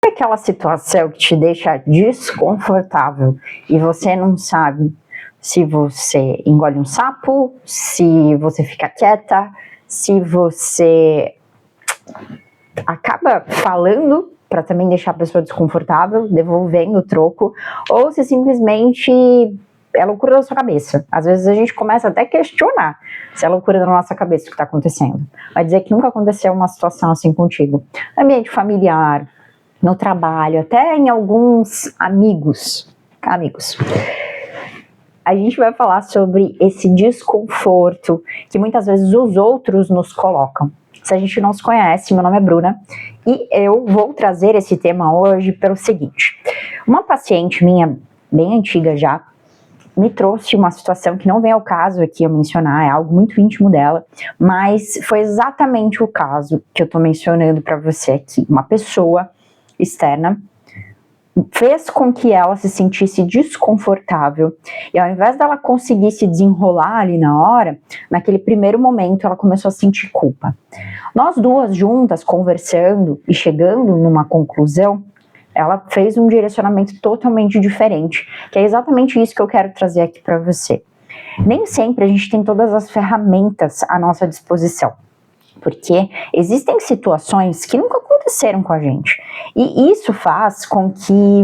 Sabe aquela situação que te deixa desconfortável e você não sabe se você engole um sapo, se você fica quieta, se você acaba falando para também deixar a pessoa desconfortável, devolvendo o troco, ou se simplesmente é loucura da sua cabeça. Às vezes a gente começa até a questionar se é loucura da nossa cabeça o que está acontecendo. Vai dizer que nunca aconteceu uma situação assim contigo. No ambiente familiar, no trabalho, até em alguns amigos. A gente vai falar sobre esse desconforto que muitas vezes os outros nos colocam. Se a gente não se conhece, meu nome é Bruna e eu vou trazer esse tema hoje pelo seguinte. Uma paciente minha, bem antiga já, me trouxe uma situação que não vem ao caso aqui eu mencionar, é algo muito íntimo dela, mas foi exatamente o caso que eu tô mencionando para você aqui. Uma pessoa externa fez com que ela se sentisse desconfortável e ao invés dela conseguir se desenrolar ali na hora, naquele primeiro momento ela começou a sentir culpa. Nós duas juntas conversando e chegando numa conclusão, ela fez um direcionamento totalmente diferente, que é exatamente isso que eu quero trazer aqui para você. Nem sempre a gente tem todas as ferramentas à nossa disposição, porque existem situações que nunca aconteceram com a gente, e isso faz com que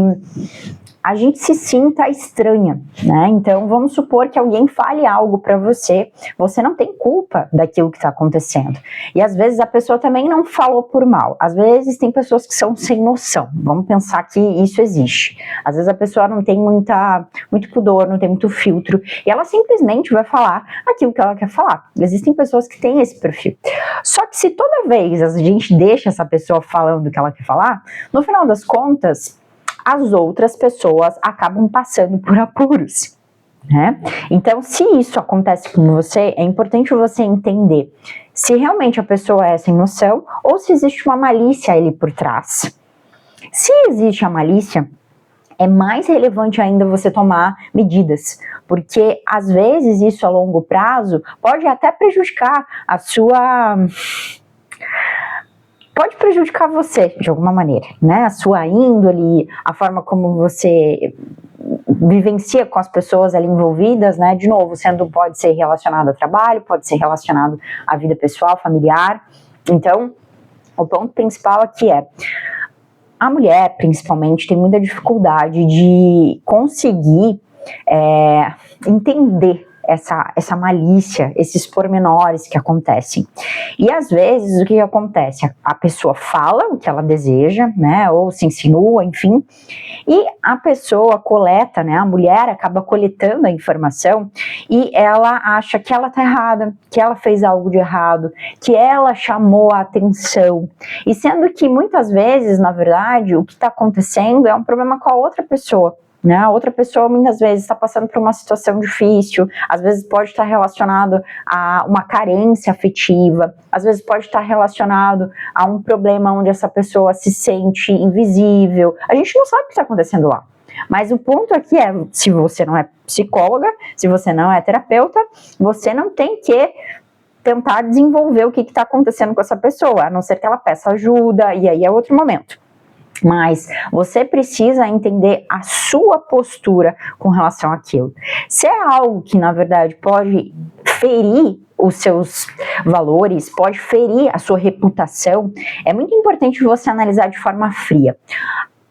a gente se sinta estranha, né? Então vamos supor que alguém fale algo para você, você não tem culpa daquilo que está acontecendo, e às vezes a pessoa também não falou por mal, às vezes tem pessoas que são sem noção, vamos pensar que isso existe, às vezes a pessoa não tem muito pudor, não tem muito filtro, e ela simplesmente vai falar aquilo que ela quer falar. Existem pessoas que têm esse perfil, só que se toda vez a gente deixa essa pessoa falando o que ela quer falar, no final das contas, as outras pessoas acabam passando por apuros, né? Então, se isso acontece com você, é importante você entender se realmente a pessoa é sem noção ou se existe uma malícia ali por trás. Se existe a malícia, é mais relevante ainda você tomar medidas, porque às vezes isso a longo prazo pode até prejudicar pode prejudicar você de alguma maneira, né? A sua índole, a forma como você vivencia com as pessoas ali envolvidas, né? De novo, pode ser relacionado a trabalho, pode ser relacionado à vida pessoal, familiar. Então, o ponto principal aqui é: a mulher, principalmente, tem muita dificuldade de conseguir entender essa malícia, esses pormenores que acontecem. E às vezes o que acontece? A pessoa fala o que ela deseja, né, ou se insinua, enfim, e a pessoa coleta, né, a mulher acaba coletando a informação e ela acha que ela tá errada, que ela fez algo de errado, que ela chamou a atenção, e sendo que muitas vezes, na verdade, o que está acontecendo é um problema com a outra pessoa. Né? A outra pessoa muitas vezes está passando por uma situação difícil, às vezes pode estar relacionado a uma carência afetiva, às vezes pode estar relacionado a um problema onde essa pessoa se sente invisível. A gente não sabe o que está acontecendo lá. Mas o ponto aqui é, se você não é psicóloga, se você não é terapeuta, você não tem que tentar desenvolver o que está acontecendo com essa pessoa, a não ser que ela peça ajuda, e aí é outro momento. Mas você precisa entender a sua postura com relação àquilo. Se é algo que, na verdade, pode ferir os seus valores, pode ferir a sua reputação, é muito importante você analisar de forma fria.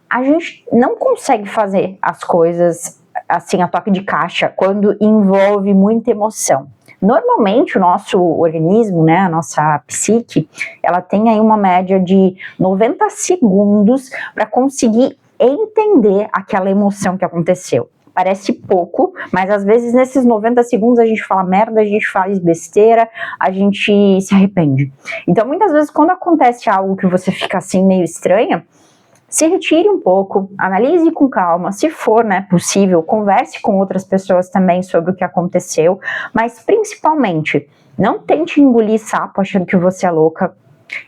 A gente não consegue fazer as coisas assim a toque de caixa quando envolve muita emoção. Normalmente o nosso organismo, né, a nossa psique, ela tem aí uma média de 90 segundos para conseguir entender aquela emoção que aconteceu. Parece pouco, mas às vezes nesses 90 segundos a gente fala merda, a gente faz besteira, a gente se arrepende. Então muitas vezes quando acontece algo que você fica assim meio estranha, se retire um pouco, analise com calma, se for, né, possível, converse com outras pessoas também sobre o que aconteceu, mas principalmente, não tente engolir sapo achando que você é louca.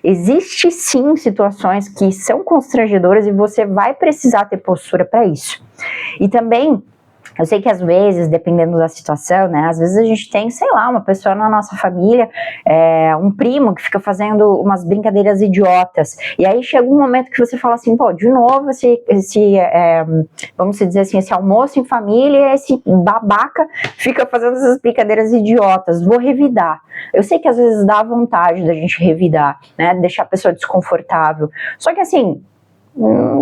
Existe sim situações que são constrangedoras e você vai precisar ter postura para isso. E também Eu sei que às vezes, dependendo da situação, né, às vezes a gente tem, sei lá, uma pessoa na nossa família, um primo que fica fazendo umas brincadeiras idiotas, e aí chega um momento que você fala assim, pô, de novo vamos dizer assim, esse almoço em família, esse babaca fica fazendo essas brincadeiras idiotas, vou revidar. Eu sei que às vezes dá vontade da gente revidar, né, deixar a pessoa desconfortável, só que assim,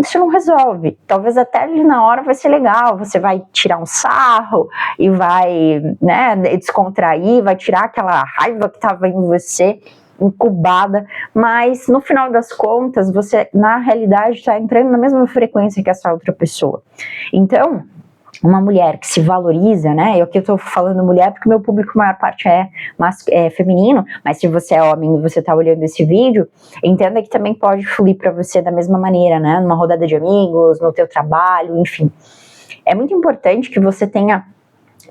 isso não resolve. Talvez até ali na hora vai ser legal, você vai tirar um sarro e vai, né, descontrair, vai tirar aquela raiva que estava em você, incubada, mas no final das contas, você na realidade está entrando na mesma frequência que essa outra pessoa. Então, uma mulher que se valoriza, né? Eu aqui estou falando mulher porque meu público, a maior parte é feminino, mas se você é homem e você está olhando esse vídeo, entenda que também pode fluir para você da mesma maneira, né? Numa rodada de amigos, no teu trabalho, enfim. É muito importante que você tenha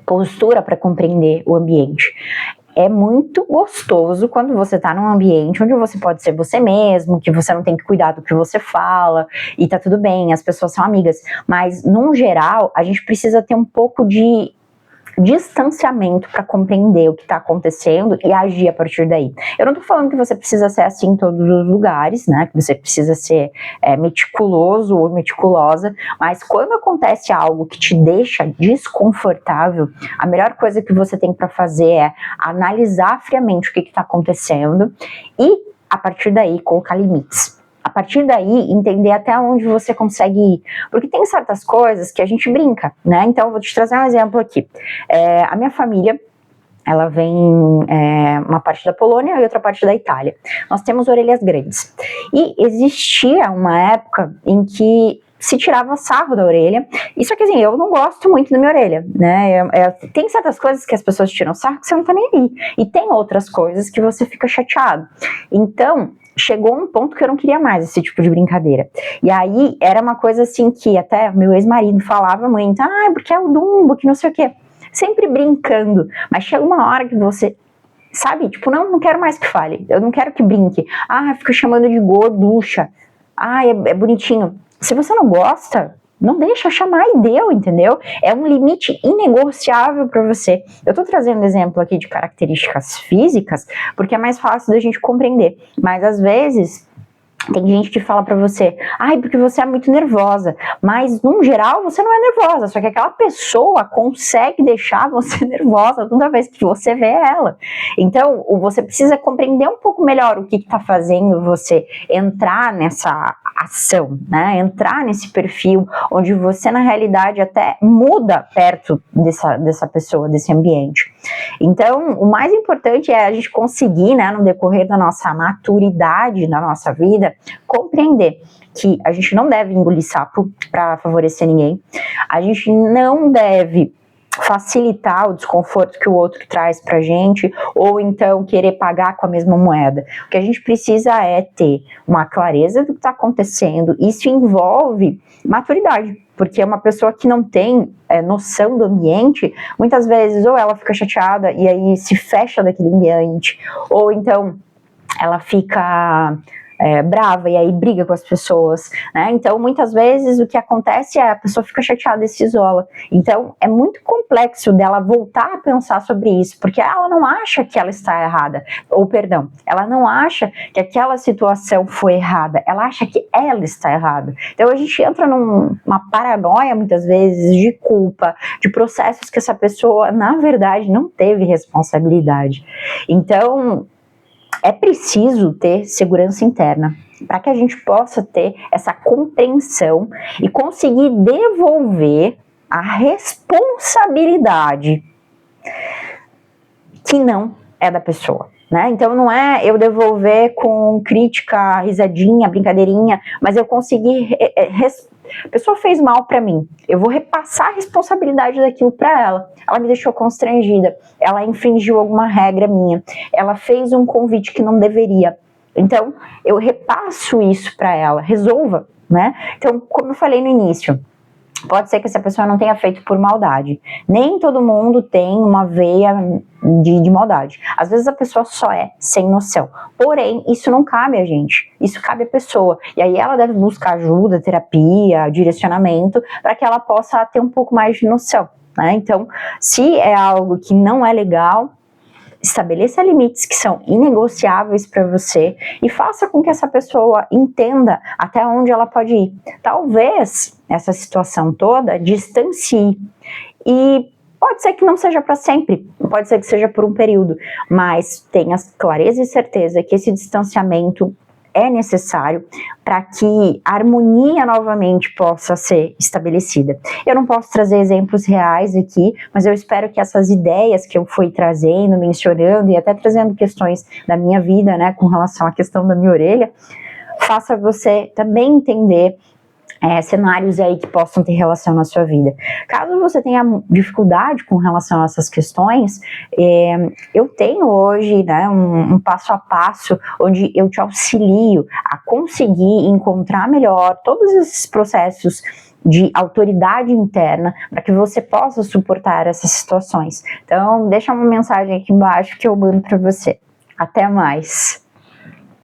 postura para compreender o ambiente. É muito gostoso quando você tá num ambiente onde você pode ser você mesmo, que você não tem que cuidar do que você fala, e tá tudo bem, as pessoas são amigas, mas, num geral, a gente precisa ter um pouco de distanciamento para compreender o que está acontecendo e agir a partir daí. Eu não tô falando que você precisa ser assim em todos os lugares, né, que você precisa ser meticuloso ou meticulosa, mas quando acontece algo que te deixa desconfortável, a melhor coisa que você tem para fazer é analisar friamente o que está acontecendo e, a partir daí, colocar limites. A partir daí, entender até onde você consegue ir. Porque tem certas coisas que a gente brinca, né? Então, eu vou te trazer um exemplo aqui. A minha família, ela vem uma parte da Polônia e outra parte da Itália. Nós temos orelhas grandes. E existia uma época em que se tirava sarro da orelha. Isso que assim, eu não gosto muito da minha orelha, né? Tem certas coisas que as pessoas tiram sarro que você não tá nem aí. E tem outras coisas que você fica chateado. Então, chegou um ponto que eu não queria mais esse tipo de brincadeira. E aí, era uma coisa assim que até meu ex-marido falava muito, porque é o Dumbo, que não sei o quê. Sempre brincando. Mas chega uma hora que você, sabe, tipo, não quero mais que fale. Eu não quero que brinque. Fica chamando de gorducha. É bonitinho. Se você não gosta, não deixa chamar e deu, entendeu? É um limite inegociável para você. Eu tô trazendo exemplo aqui de características físicas, porque é mais fácil da gente compreender. Mas às vezes tem gente que fala pra você, porque você é muito nervosa, mas num geral você não é nervosa, só que aquela pessoa consegue deixar você nervosa toda vez que você vê ela. Então, você precisa compreender um pouco melhor o que tá fazendo você entrar nessa ação, né? Entrar nesse perfil onde você na realidade até muda perto dessa pessoa, desse ambiente. Então, o mais importante é a gente conseguir, né, no decorrer da nossa maturidade na nossa vida, compreender que a gente não deve engolir sapo para favorecer ninguém, a gente não deve facilitar o desconforto que o outro traz pra gente, ou então querer pagar com a mesma moeda. O que a gente precisa é ter uma clareza do que está acontecendo. Isso envolve maturidade, porque uma pessoa que não tem noção do ambiente, muitas vezes ou ela fica chateada e aí se fecha daquele ambiente, ou então ela fica brava e aí briga com as pessoas, né? Então, muitas vezes o que acontece é a pessoa fica chateada e se isola. Então, é muito complexo dela voltar a pensar sobre isso, porque ela não acha que ela está errada, ou perdão, ela não acha que aquela situação foi errada, ela acha que ela está errada. Então, a gente entra numa paranoia, muitas vezes, de culpa, de processos que essa pessoa, na verdade, não teve responsabilidade. Então, é preciso ter segurança interna para que a gente possa ter essa compreensão e conseguir devolver a responsabilidade que não é da pessoa, né? Então não é eu devolver com crítica, risadinha, brincadeirinha, mas eu conseguir a pessoa fez mal para mim, eu vou repassar a responsabilidade daquilo para ela. Ela me deixou constrangida, ela infringiu alguma regra minha, ela fez um convite que não deveria. Então, eu repasso isso para ela, resolva, né? Então, como eu falei no início, pode ser que essa pessoa não tenha feito por maldade. Nem todo mundo tem uma veia de maldade. Às vezes a pessoa só é sem noção. Porém, isso não cabe a gente. Isso cabe à pessoa. E aí ela deve buscar ajuda, terapia, direcionamento, para que ela possa ter um pouco mais de noção, né? Então, se é algo que não é legal, estabeleça limites que são inegociáveis para você e faça com que essa pessoa entenda até onde ela pode ir. Talvez essa situação toda distancie, e pode ser que não seja para sempre, pode ser que seja por um período, mas tenha clareza e certeza que esse distanciamento é necessário para que a harmonia novamente possa ser estabelecida. Eu não posso trazer exemplos reais aqui, mas eu espero que essas ideias que eu fui trazendo, mencionando e até trazendo questões da minha vida, né, com relação à questão da minha orelha, faça você também entender cenários aí que possam ter relação na sua vida. Caso você tenha dificuldade com relação a essas questões, eu tenho hoje, né, um passo a passo onde eu te auxilio a conseguir encontrar melhor todos esses processos de autoridade interna para que você possa suportar essas situações. Então, deixa uma mensagem aqui embaixo que eu mando para você. Até mais!